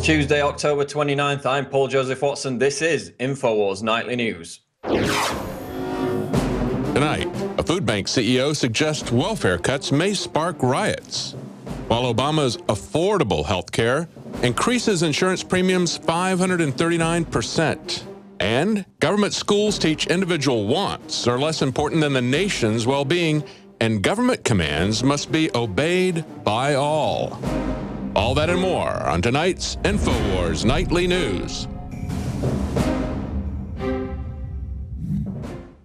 Tuesday, October 29th, I'm Paul Joseph Watson. This is Infowars Nightly News. Tonight, a food bank CEO suggests welfare cuts may spark riots, while Obama's affordable health care increases insurance premiums 539%. And government schools teach individual wants are less important than the nation's well-being, and government commands must be obeyed by all. All that and more on tonight's Infowars Nightly News.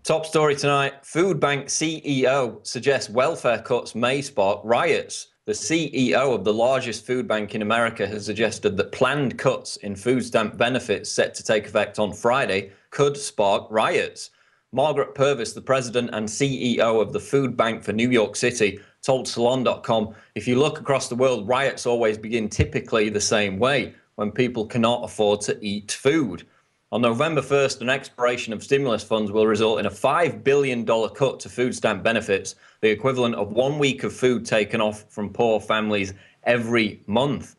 Top story tonight, food bank CEO suggests welfare cuts may spark riots. The CEO of the largest food bank in America has suggested that planned cuts in food stamp benefits set to take effect on Friday could spark riots. Margaret Purvis, the president and CEO of the food bank for New York City, told Salon.com, if you look across the world, riots always begin typically the same way, when people cannot afford to eat food. On November 1st, an expiration of stimulus funds will result in a $5 billion cut to food stamp benefits, the equivalent of 1 week of food taken off from poor families every month.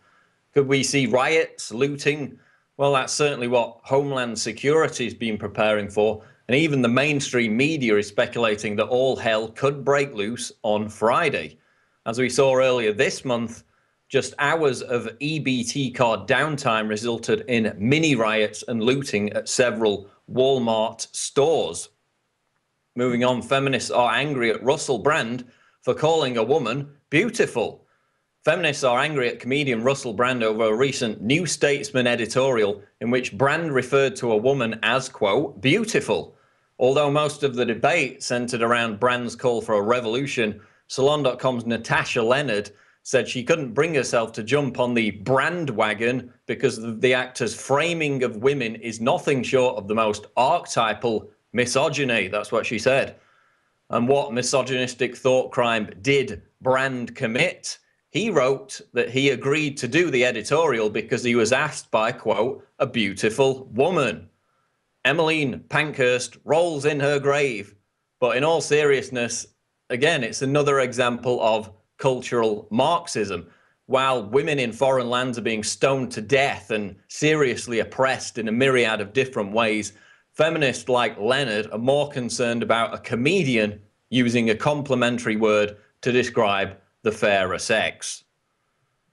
Could we see riots, looting? Well, that's certainly what Homeland Security has been preparing for. And even the mainstream media is speculating that all hell could break loose on Friday. As we saw earlier this month, just hours of EBT card downtime resulted in mini riots and looting at several Walmart stores. Moving on, feminists are angry at Russell Brand for calling a woman beautiful. Feminists are angry at comedian Russell Brand over a recent New Statesman editorial in which Brand referred to a woman as, quote, beautiful. Although most of the debate centered around Brand's call for a revolution, Salon.com's Natasha Leonard said she couldn't bring herself to jump on the Brand wagon because the actor's framing of women is nothing short of the most archetypal misogyny. That's what she said. And what misogynistic thought crime did Brand commit? He wrote that he agreed to do the editorial because he was asked by, quote, a beautiful woman. Emmeline Pankhurst rolls in her grave. But in all seriousness, again, it's another example of cultural Marxism. While women in foreign lands are being stoned to death and seriously oppressed in a myriad of different ways, feminists like Leonard are more concerned about a comedian using a complimentary word to describe the fairer sex.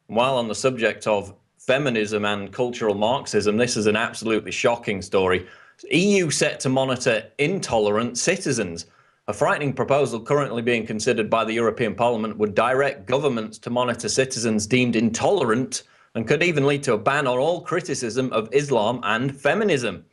While on the subject of feminism and cultural Marxism, this is an absolutely shocking story. EU set to monitor intolerant citizens. A frightening proposal currently being considered by the European Parliament would direct governments to monitor citizens deemed intolerant and could even lead to a ban on all criticism of Islam and feminism.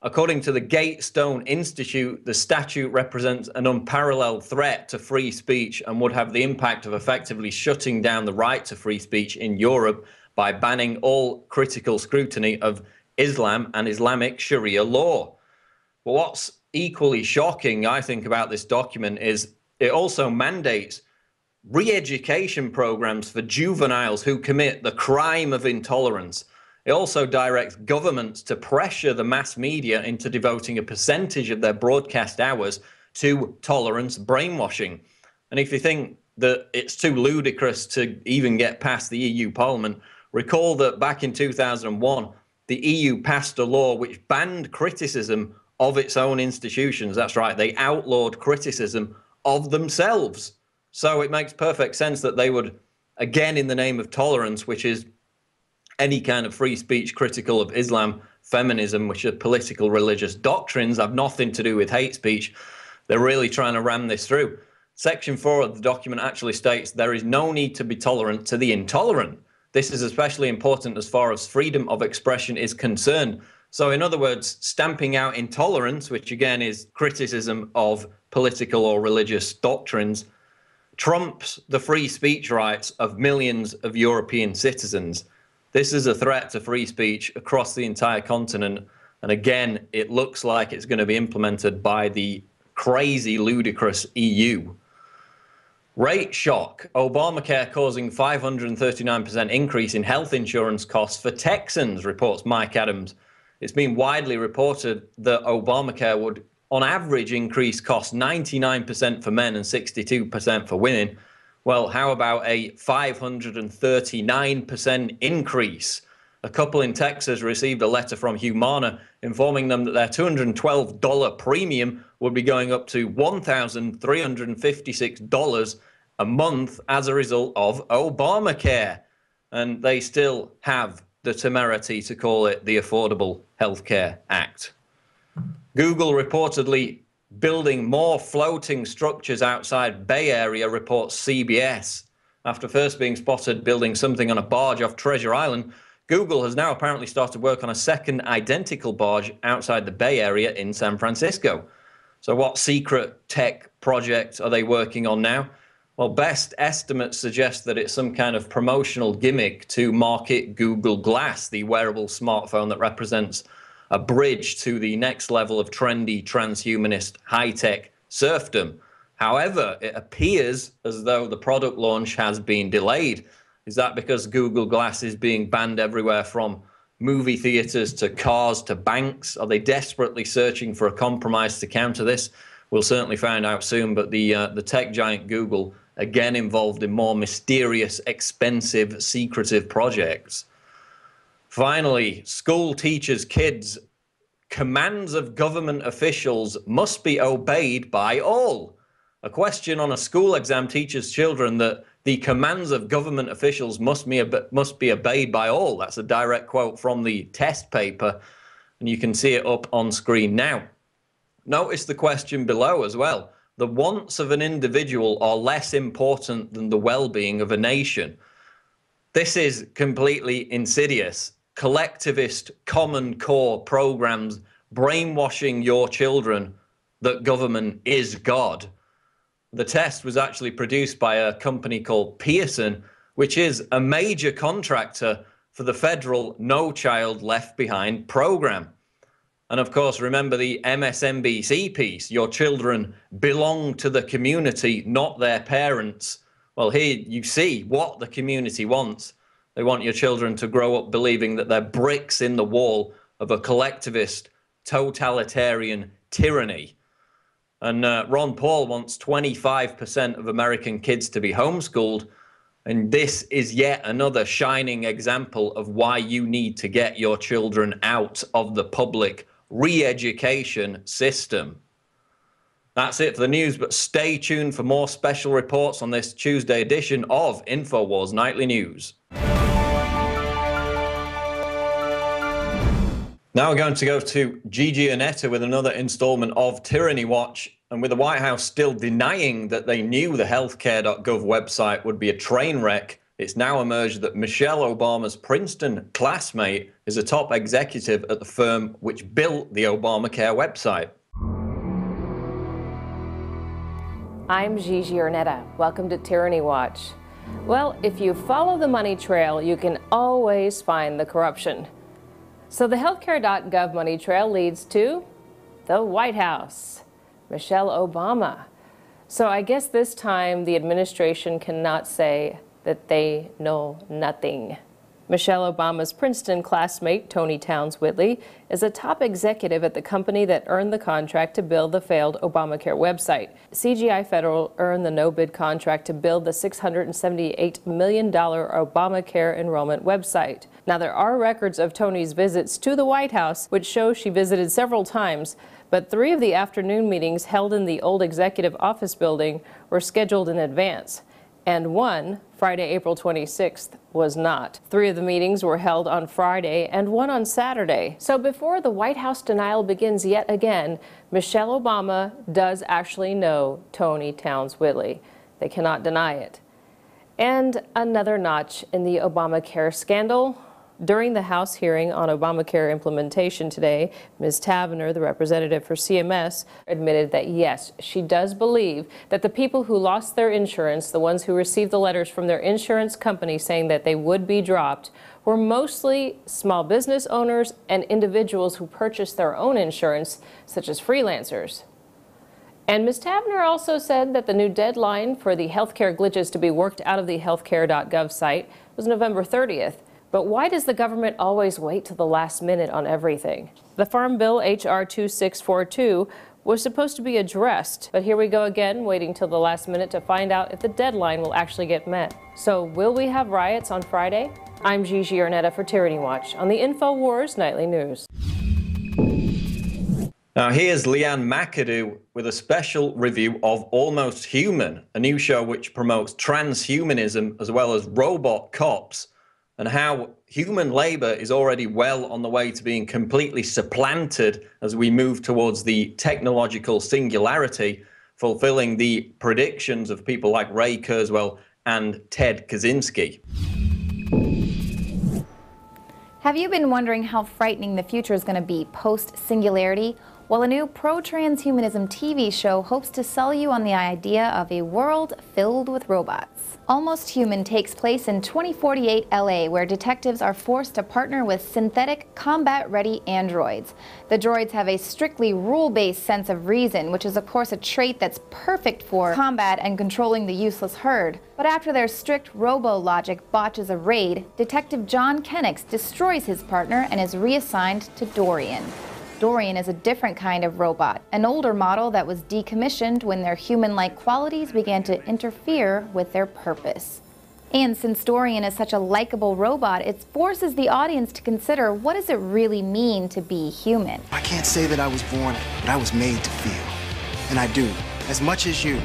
According to the Gatestone Institute, the statute represents an unparalleled threat to free speech and would have the impact of effectively shutting down the right to free speech in Europe by banning all critical scrutiny of Islam and Islamic Sharia law. But what's equally shocking, I think, about this document is it also mandates re-education programs for juveniles who commit the crime of intolerance. It also directs governments to pressure the mass media into devoting a percentage of their broadcast hours to tolerance brainwashing. And if you think that it's too ludicrous to even get past the EU Parliament, recall that back in 2001, the EU passed a law which banned criticism of its own institutions. That's right, they outlawed criticism of themselves. So it makes perfect sense that they would, again in the name of tolerance, which is any kind of free speech critical of Islam, feminism, which are political religious doctrines, have nothing to do with hate speech. They're really trying to ram this through. Section 4 of the document actually states there is no need to be tolerant to the intolerant. This is especially important as far as freedom of expression is concerned. So in other words, stamping out intolerance, which again is criticism of political or religious doctrines, trumps the free speech rights of millions of European citizens. This is a threat to free speech across the entire continent. And again, it looks like it's going to be implemented by the crazy, ludicrous EU. Rate shock. Obamacare causing 539% increase in health insurance costs for Texans, reports Mike Adams. It's been widely reported that Obamacare would, on average, increase costs 99% for men and 62% for women. Well, how about a 539% increase? A couple in Texas received a letter from Humana informing them that their $212 premium would be going up to $1,356 a month as a result of Obamacare. And they still have the temerity to call it the Affordable Health Care Act. Google reportedly building more floating structures outside Bay Area, reports CBS. After first being spotted building something on a barge off Treasure Island, Google has now apparently started work on a second identical barge outside the Bay Area in San Francisco. So what secret tech project are they working on now? Well, best estimates suggest that it's some kind of promotional gimmick to market Google Glass, the wearable smartphone that represents a bridge to the next level of trendy, transhumanist, high-tech serfdom. However, it appears as though the product launch has been delayed. Is that because Google Glass is being banned everywhere from movie theaters to cars to banks? Are they desperately searching for a compromise to counter this? We'll certainly find out soon, but the tech giant Google, again involved in more mysterious, expensive, secretive projects. Finally, school teachers' kids. Commands of government officials must be obeyed by all. A question on a school exam teaches children that the commands of government officials must be obeyed by all. That's a direct quote from the test paper, and you can see it up on screen now. Notice the question below as well. The wants of an individual are less important than the well-being of a nation. This is completely insidious. Collectivist Common Core programs brainwashing your children that government is God. The test was actually produced by a company called Pearson, which is a major contractor for the federal No Child Left Behind program. And of course, remember the MSNBC piece, your children belong to the community, not their parents. Well, here you see what the community wants. They want your children to grow up believing that they're bricks in the wall of a collectivist, totalitarian tyranny. And Ron Paul wants 25% of American kids to be homeschooled. And this is yet another shining example of why you need to get your children out of the public re-education system. That's it for the news, but stay tuned for more special reports on this Tuesday edition of Infowars Nightly News. Now we're going to go to Gigi Annetta with another installment of Tyranny Watch. And with the White House still denying that they knew the healthcare.gov website would be a train wreck, it's now emerged that Michelle Obama's Princeton classmate is a top executive at the firm which built the Obamacare website. I'm Gigi Annetta. Welcome to Tyranny Watch. Well, if you follow the money trail, you can always find the corruption. So the healthcare.gov money trail leads to the White House, Michelle Obama. So I guess this time the administration cannot say that they know nothing. Michelle Obama's Princeton classmate, Tony Towns Whitley, is a top executive at the company that earned the contract to build the failed Obamacare website. CGI Federal earned the no-bid contract to build the $678 million Obamacare enrollment website. Now, there are records of Tony's visits to the White House, which show she visited several times, but 3 of the afternoon meetings held in the old executive office building were scheduled in advance. And one, Friday, April 26th, was not. 3 of the meetings were held on Friday and 1 on Saturday. So before the White House denial begins yet again, Michelle Obama does actually know Tony Towns Whitley. They cannot deny it. And another notch in the Obamacare scandal. During the House hearing on Obamacare implementation today, Ms. Tavener, the representative for CMS, admitted that yes, she does believe that the people who lost their insurance, the ones who received the letters from their insurance company saying that they would be dropped, were mostly small business owners and individuals who purchased their own insurance, such as freelancers. And Ms. Tavener also said that the new deadline for the healthcare glitches to be worked out of the healthcare.gov site was November 30th. But why does the government always wait till the last minute on everything? The Farm Bill H.R. 2642 was supposed to be addressed, but here we go again, waiting till the last minute to find out if the deadline will actually get met. So will we have riots on Friday? I'm Gigi Arnetta for Tyranny Watch on the Infowars Nightly News. Now here's Leanne McAdoo with a special review of Almost Human, a new show which promotes transhumanism as well as robot cops, and how human labor is already well on the way to being completely supplanted as we move towards the technological singularity, fulfilling the predictions of people like Ray Kurzweil and Ted Kaczynski. Have you been wondering how frightening the future is going to be post-singularity? Well, a new pro-transhumanism TV show hopes to sell you on the idea of a world filled with robots. Almost Human takes place in 2048 LA, where detectives are forced to partner with synthetic, combat-ready androids. The droids have a strictly rule-based sense of reason, which is of course a trait that's perfect for combat and controlling the useless herd. But after their strict robo-logic botches a raid, Detective John Kennicks destroys his partner and is reassigned to Dorian. Dorian is a different kind of robot, an older model that was decommissioned when their human-like qualities began to interfere with their purpose. And since Dorian is such a likable robot, it forces the audience to consider, what does it really mean to be human? I can't say that I was born, but I was made to feel. And I do, as much as you.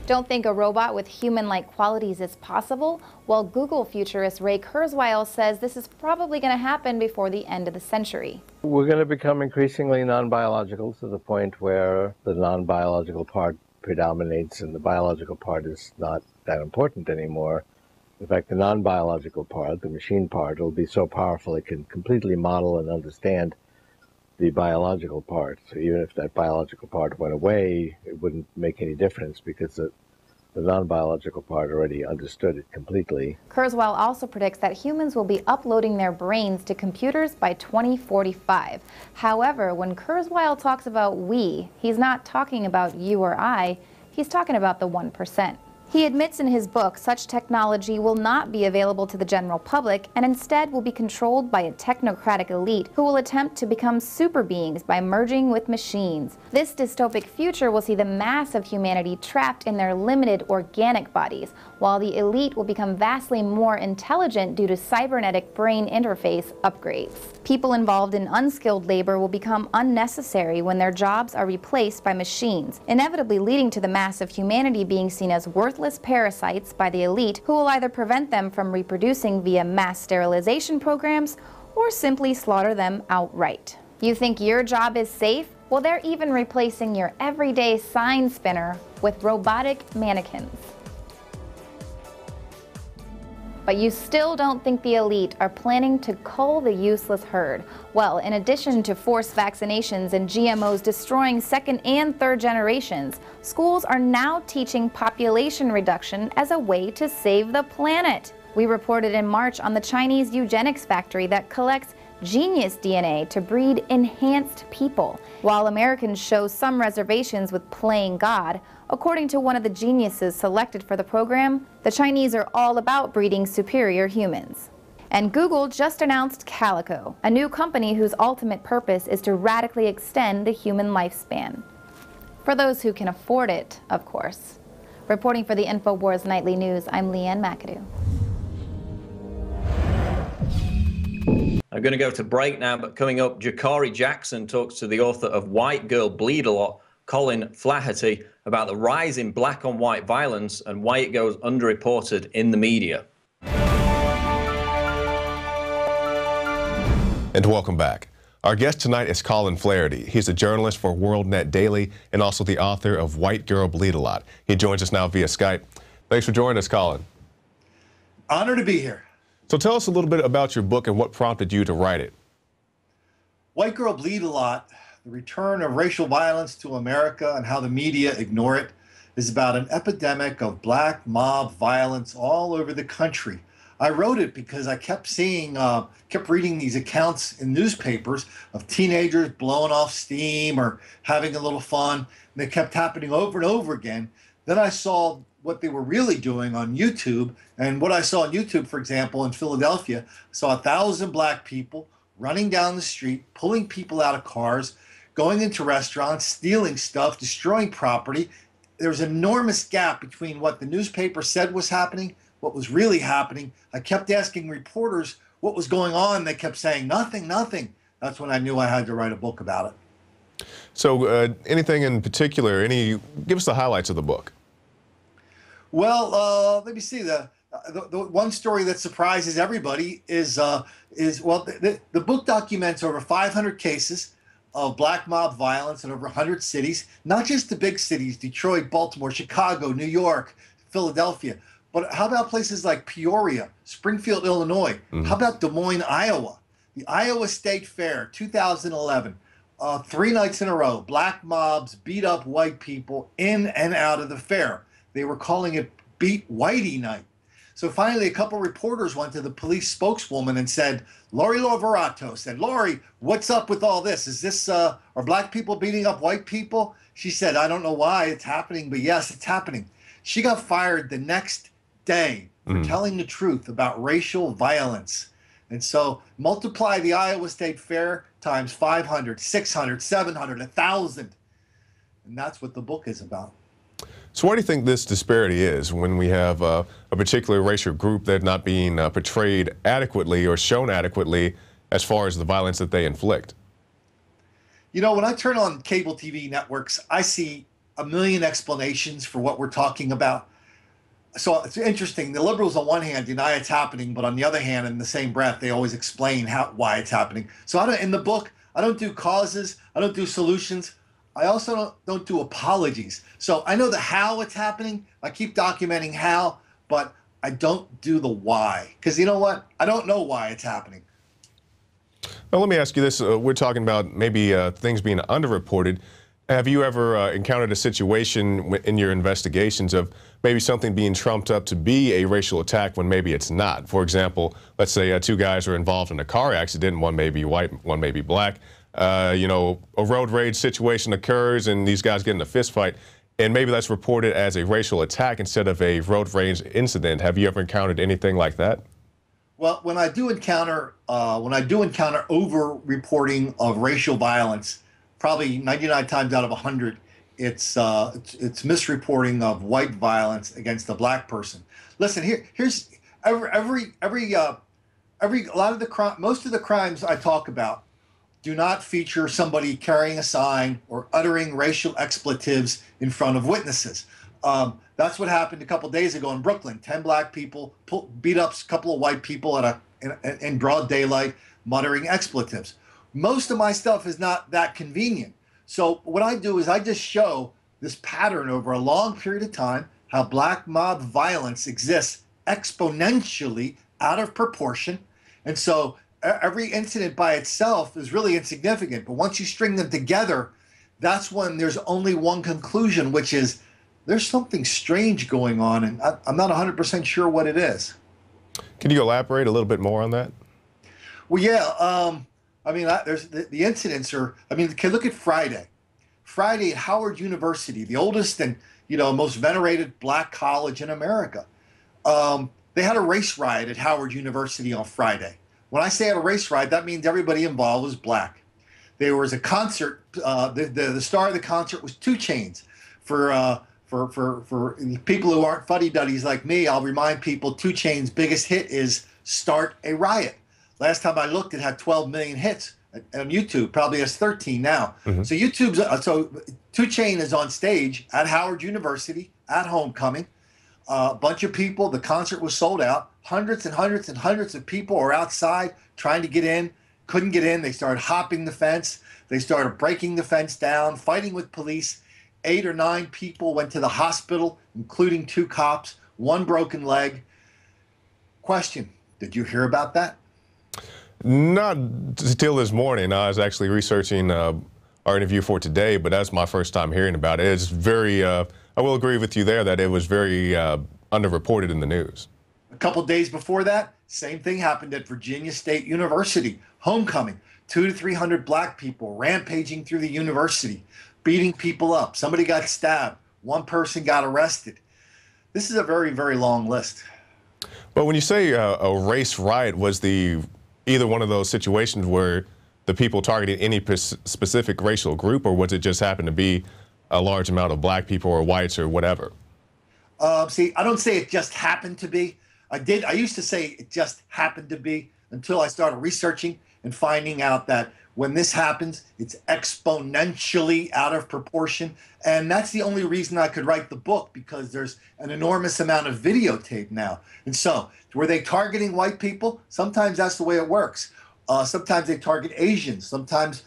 Don't think a robot with human-like qualities is possible? Well, Google futurist Ray Kurzweil says this is probably going to happen before the end of the century. We're going to become increasingly non-biological to the point where the non-biological part predominates and the biological part is not that important anymore. In fact, the non-biological part, the machine part, will be so powerful it can completely model and understand the biological part. So even if that biological part went away, it wouldn't make any difference because the non-biological part already understood it completely. Kurzweil also predicts that humans will be uploading their brains to computers by 2045. However, when Kurzweil talks about we, he's not talking about you or I, he's talking about the 1%. He admits in his book such technology will not be available to the general public and instead will be controlled by a technocratic elite who will attempt to become super beings by merging with machines. This dystopic future will see the mass of humanity trapped in their limited organic bodies, while the elite will become vastly more intelligent due to cybernetic brain interface upgrades. People involved in unskilled labor will become unnecessary when their jobs are replaced by machines, inevitably leading to the mass of humanity being seen as worthless parasites by the elite who will either prevent them from reproducing via mass sterilization programs or simply slaughter them outright. You think your job is safe? Well, they're even replacing your everyday sign spinner with robotic mannequins. But you still don't think the elite are planning to cull the useless herd. Well, in addition to forced vaccinations and GMOs destroying second and third generations, schools are now teaching population reduction as a way to save the planet. We reported in March on the Chinese eugenics factory that collects genius DNA to breed enhanced people. While Americans show some reservations with playing God, according to one of the geniuses selected for the program, the Chinese are all about breeding superior humans. And Google just announced Calico, a new company whose ultimate purpose is to radically extend the human lifespan. For those who can afford it, of course. Reporting for the Infowars Nightly News, I'm Leanne McAdoo. I'm going to go to break now, but coming up, Jakari Jackson talks to the author of White Girl Bleed a Lot, Colin Flaherty, about the rise in black on white violence and why it goes underreported in the media. And welcome back. Our guest tonight is Colin Flaherty. He's a journalist for WorldNet Daily and also the author of White Girl Bleed a Lot. He joins us now via Skype. Thanks for joining us, Colin. Honored to be here. So tell us a little bit about your book and what prompted you to write it. White Girl Bleed a Lot, the return of racial violence to America and how the media ignore it, is about an epidemic of black mob violence all over the country. I wrote it because I kept reading these accounts in newspapers of teenagers blowing off steam or having a little fun, and they kept happening over and over again. Then I saw what they were really doing on YouTube, and what I saw on YouTube, for example, in Philadelphia, I saw 1,000 black people running down the street, pulling people out of cars, going into restaurants, stealing stuff, destroying property. There's an enormous gap between what the newspaper said was happening, what was really happening. I kept asking reporters what was going on. They kept saying, nothing, nothing. That's when I knew I had to write a book about it. So anything in particular, give us the highlights of the book. Well, let me see. The one story that surprises everybody is the book documents over 500 cases of black mob violence in over 100 cities, not just the big cities, Detroit, Baltimore, Chicago, New York, Philadelphia, but how about places like Peoria, Springfield, Illinois? How about Des Moines, Iowa? The Iowa State Fair, 2011, 3 nights in a row, black mobs beat up white people in and out of the fair. They were calling it Beat Whitey Night. So finally, a couple reporters went to the police spokeswoman and said, Lori Loverato said, Lori, what's up with all this? Is this, are black people beating up white people? She said, I don't know why it's happening, but yes, it's happening. She got fired the next day for telling the truth about racial violence. And so multiply the Iowa State Fair times 500, 600, 700, 1,000. And that's what the book is about. So what do you think this disparity is when we have a particular racial group that's not being portrayed adequately or shown adequately as far as the violence that they inflict? You know, when I turn on cable TV networks, I see a million explanations for what we're talking about. So it's interesting. The liberals on one hand deny it's happening, but on the other hand, in the same breath, they always explain why it's happening. So in the book, I don't do causes. I don't do solutions. I also don't do apologies. So I know the how it's happening. I keep documenting how, but I don't do the why. Because you know what? I don't know why it's happening. Well, let me ask you this. We're talking about maybe things being underreported. Have you ever encountered a situation in your investigations of maybe something being trumped up to be a racial attack when maybe it's not? For example, let's say 2 guys are involved in a car accident. One may be white, one may be black. You know, a road rage situation occurs and these guys get in a fist fight, and maybe that's reported as a racial attack instead of a road rage incident. Have you ever encountered anything like that? Well, when I do encounter over-reporting of racial violence, probably 99 times out of 100, it's misreporting of white violence against a black person. Listen, here's most of the crimes I talk about do not feature somebody carrying a sign or uttering racial expletives in front of witnesses. That's what happened a couple days ago in Brooklyn. 10 black people beat up a couple of white people in broad daylight, muttering expletives. Most of my stuff is not that convenient. So what I do is I just show this pattern over a long period of time, how black mob violence exists exponentially out of proportion. And so every incident by itself is really insignificant, but once you string them together, that's when there's only one conclusion, which is there's something strange going on, and I'm not 100% sure what it is. Can you elaborate a little bit more on that? Well, yeah. I mean, there's the incidents are. I mean, look at Friday. Friday at Howard University, the oldest and most venerated black college in America. They had a race riot at Howard University on Friday. When I say a race riot, that means everybody involved was black. There was a concert. The star of the concert was 2 Chainz. For people who aren't fuddy-duddies like me, I'll remind people 2 Chainz' biggest hit is "Start a Riot." Last time I looked, it had 12 million hits on YouTube. Probably has 13 now. So 2 Chainz is on stage at Howard University at homecoming. A bunch of people. The concert was sold out. Hundreds and hundreds and hundreds of people are outside trying to get in. Couldn't get in. They started hopping the fence. They started breaking the fence down, fighting with police. 8 or 9 people went to the hospital, including 2 cops, 1 broken leg. Question: did you hear about that? Not till this morning. I was actually researching our interview for today, but that's my first time hearing about it. It's very, I will agree with you there that it was very underreported in the news. A couple days before that, same thing happened at Virginia State University. Homecoming, 200 to 300 black people rampaging through the university, beating people up. Somebody got stabbed. 1 person got arrested. This is a very, very long list. But when you say a race riot, was either one of those situations where the people targeting any specific racial group, or was it just happen to be a large amount of black people or whites or whatever? See, I don't say it just happened to be. I used to say it just happened to be until I started researching and finding out that when this happens, it's exponentially out of proportion. And that's the only reason I could write the book, because there's an enormous amount of videotape now. And so, were they targeting white people? Sometimes that's the way it works. Sometimes they target Asians, sometimes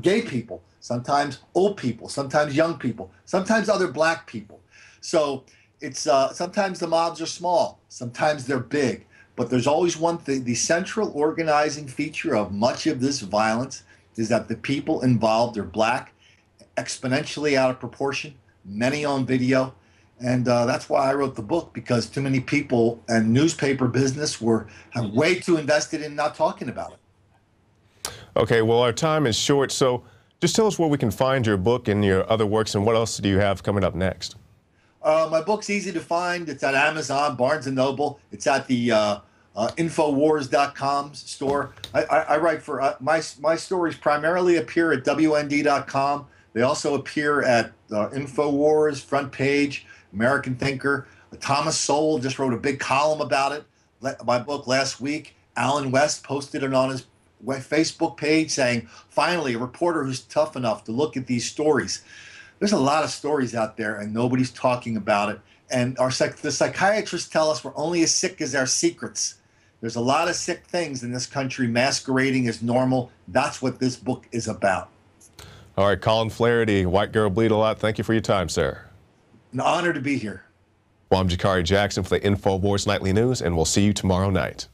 gay people, sometimes old people, sometimes young people, sometimes other black people. So it's sometimes the mobs are small, sometimes they're big. But there's always one thing: the central organizing feature of much of this violence is that the people involved are black, exponentially out of proportion, many on video. And that's why I wrote the book, because too many people and newspaper business were way too invested in not talking about it. Okay, well, our time is short, so just tell us where we can find your book and your other works, and what else do you have coming up next? My book's easy to find. It's at Amazon, Barnes & Noble. It's at the Infowars.com store. I write for my stories primarily appear at WND.com. They also appear at Infowars, Front Page, American Thinker. Thomas Sowell just wrote a big column about it, my book, last week. Alan West posted it on his Facebook page saying, finally, a reporter who's tough enough to look at these stories. There's a lot of stories out there and nobody's talking about it. And the psychiatrists tell us we're only as sick as our secrets. There's a lot of sick things in this country masquerading as normal. That's what this book is about. All right, Colin Flaherty, White Girl Bleed a Lot, thank you for your time, sir. An honor to be here. Well, I'm Jakari Jackson for the Infowars Nightly News, and we'll see you tomorrow night.